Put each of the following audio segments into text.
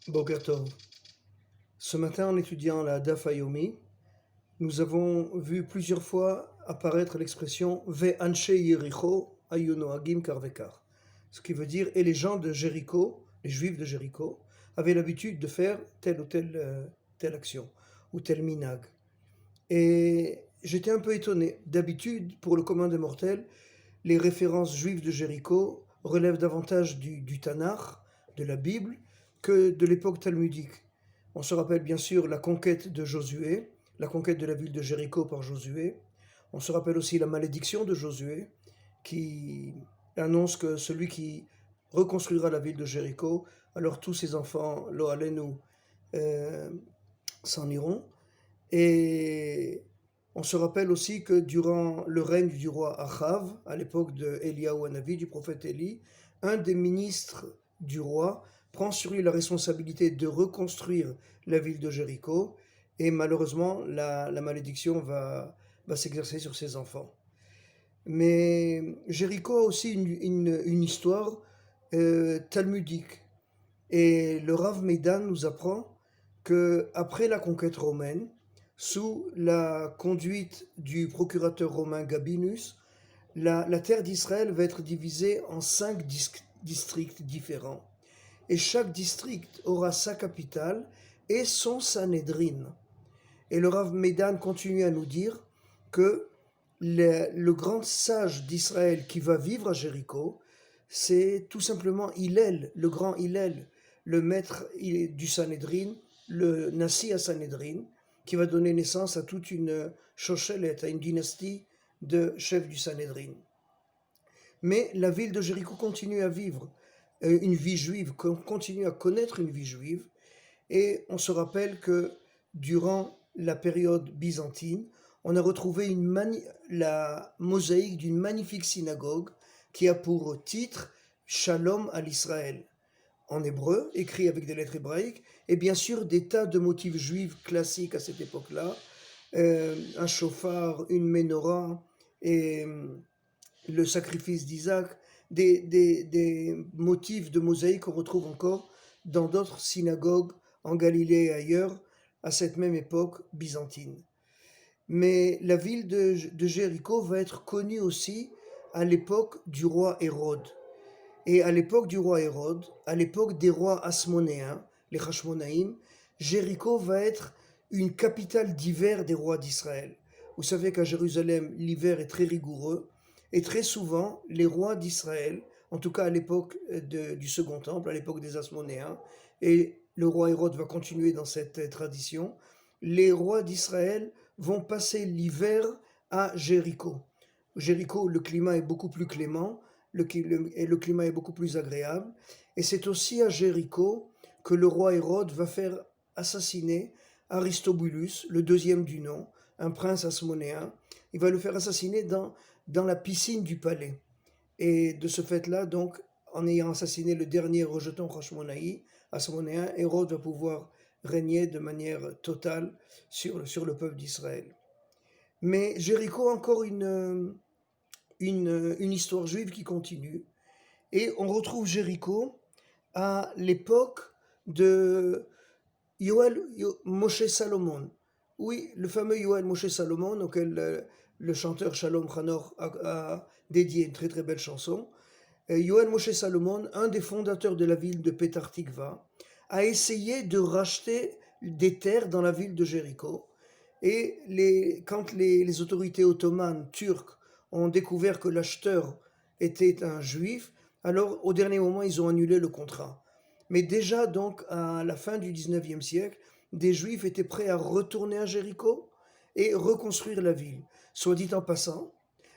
Boker Tov. Ce matin, en étudiant la Daf Yomi, nous avons vu plusieurs fois apparaître l'expression Ve Anshe Yericho Ayunoagim Karvekar, ce qui veut dire et les gens de Jéricho, les Juifs de Jéricho, avaient l'habitude de faire telle ou telle action ou tel minag. Et j'étais un peu étonné. D'habitude, pour le commun des mortels, les références juives de Jéricho relèvent davantage du Tanakh, de la Bible, que de l'époque talmudique. On se rappelle bien sûr la conquête de Josué, la conquête de la ville de Jéricho par Josué. On se rappelle aussi la malédiction de Josué, qui annonce que celui qui reconstruira la ville de Jéricho, alors tous ses enfants, lo alenu, s'en iront. Et on se rappelle aussi que durant le règne du roi Achav, à l'époque de Eliyahu Hanavi, du prophète Élie, un des ministres du roi prend sur lui la responsabilité de reconstruire la ville de Jéricho, et malheureusement la malédiction va s'exercer sur ses enfants. Mais Jéricho a aussi une histoire talmudique, et le Rav Meidan nous apprend que après la conquête romaine, sous la conduite du procurateur romain Gabinus, la terre d'Israël va être divisée en 5 districts différents. Et chaque district aura sa capitale et son Sanhédrin. Et le Rav Meidan continue à nous dire que le grand sage d'Israël qui va vivre à Jéricho, c'est tout simplement Hillel, le grand Hillel, le maître du Sanhédrin, le Nassi à Sanhédrin, qui va donner naissance à toute une shoshelet, à une dynastie de chefs du Sanhédrin. Mais la ville de Jéricho continue à vivre une vie juive, continue à connaître une vie juive, et on se rappelle que durant la période byzantine, on a retrouvé la mosaïque d'une magnifique synagogue qui a pour titre Shalom à l'Israël, en hébreu, écrit avec des lettres hébraïques, et bien sûr des tas de motifs juifs classiques à cette époque-là, un chauffard, une menorah, et le sacrifice d'Isaac, des motifs de mosaïque qu'on retrouve encore dans d'autres synagogues en Galilée et ailleurs à cette même époque byzantine. Mais la ville de Jéricho va être connue aussi à l'époque du roi Hérode. Et à l'époque du roi Hérode, à l'époque des rois hasmonéens, les Hashmonaïm, Jéricho va être une capitale d'hiver des rois d'Israël. Vous savez qu'à Jérusalem, l'hiver est très rigoureux, et très souvent, les rois d'Israël, en tout cas à l'époque du Second Temple, à l'époque des Hasmonéens, et le roi Hérode va continuer dans cette tradition, les rois d'Israël vont passer l'hiver à Jéricho. Jéricho, le climat est beaucoup plus clément, le climat est beaucoup plus agréable, et c'est aussi à Jéricho que le roi Hérode va faire assassiner Aristobulus, le deuxième du nom, un prince hasmonéen. Il va le faire assassiner dans la piscine du palais. Et de ce fait-là, donc, en ayant assassiné le dernier rejeton hasmonéen, Hérode va pouvoir régner de manière totale sur le peuple d'Israël. Mais Jéricho a encore une histoire juive qui continue. Et on retrouve Jéricho à l'époque de Moshe Salomon. Oui, le fameux Yoel Moshe Salomon, auquel le chanteur Shalom Chanor a dédié une très très belle chanson. Yoel Moshe Salomon, un des fondateurs de la ville de Petar Tikva, a essayé de racheter des terres dans la ville de Jéricho. Et quand les autorités ottomanes, turques, ont découvert que l'acheteur était un juif, alors au dernier moment, ils ont annulé le contrat. Mais déjà, donc, à la fin du 19e siècle, des juifs étaient prêts à retourner à Jéricho et reconstruire la ville. Soit dit en passant,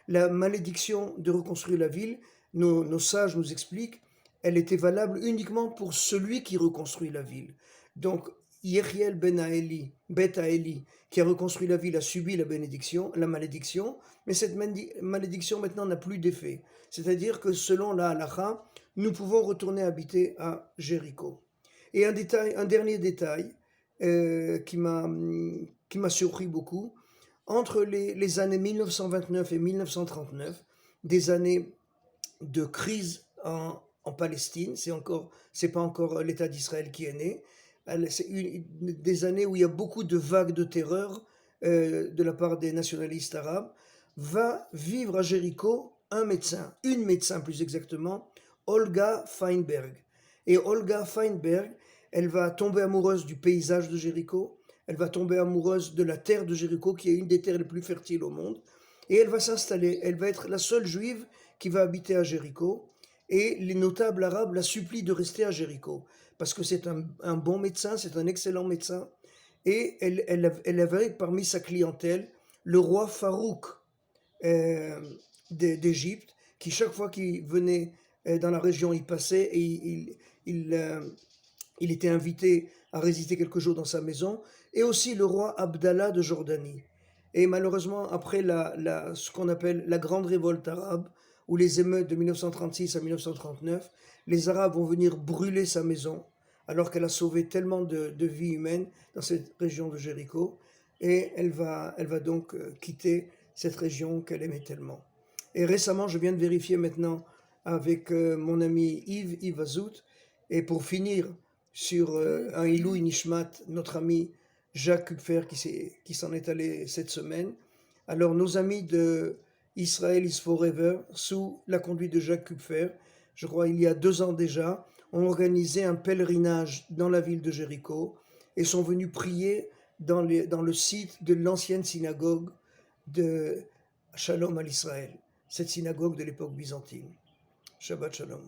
la malédiction de reconstruire la ville, nos sages nous expliquent, elle était valable uniquement pour celui qui reconstruit la ville. Donc, Yechiel ben Haeli, Bet Haeli, qui a reconstruit la ville, a subi la malédiction, mais cette malédiction maintenant n'a plus d'effet. C'est-à-dire que selon la halakha, nous pouvons retourner habiter à Jéricho. Et un dernier détail qui m'a surpris beaucoup, entre les années 1929 et 1939, des années de crise en Palestine, c'est pas encore l'État d'Israël qui est né. C'est des années où il y a beaucoup de vagues de terreur de la part des nationalistes arabes. Va vivre à Jéricho une médecin plus exactement, Olga Feinberg. Et Olga Feinberg, elle va tomber amoureuse du paysage de Jéricho, elle va tomber amoureuse de la terre de Jéricho, qui est une des terres les plus fertiles au monde, et elle va s'installer. Elle va être la seule juive qui va habiter à Jéricho, et les notables arabes la supplient de rester à Jéricho, parce que c'est un bon médecin, c'est un excellent médecin, et elle avait parmi sa clientèle le roi Farouk d'Égypte, qui chaque fois qu'il venait dans la région, il passait et il était invité à résider quelques jours dans sa maison, et aussi le roi Abdallah de Jordanie. Et malheureusement, après ce qu'on appelle la grande révolte arabe, ou les émeutes de 1936 à 1939, les Arabes vont venir brûler sa maison, alors qu'elle a sauvé tellement de vies humaines dans cette région de Jéricho, et elle va donc quitter cette région qu'elle aimait tellement. Et récemment, je viens de vérifier maintenant avec mon ami Yves Azout, et pour finir sur un Ilou Nishmat, notre ami Jacques Kupfer qui s'en est allé cette semaine. Alors nos amis de Israel is Forever, sous la conduite de Jacques Kupfer, je crois il y a 2 ans déjà, ont organisé un pèlerinage dans la ville de Jéricho et sont venus prier dans le site de l'ancienne synagogue de Shalom à l'Israël, cette synagogue de l'époque byzantine. Shabbat Shalom.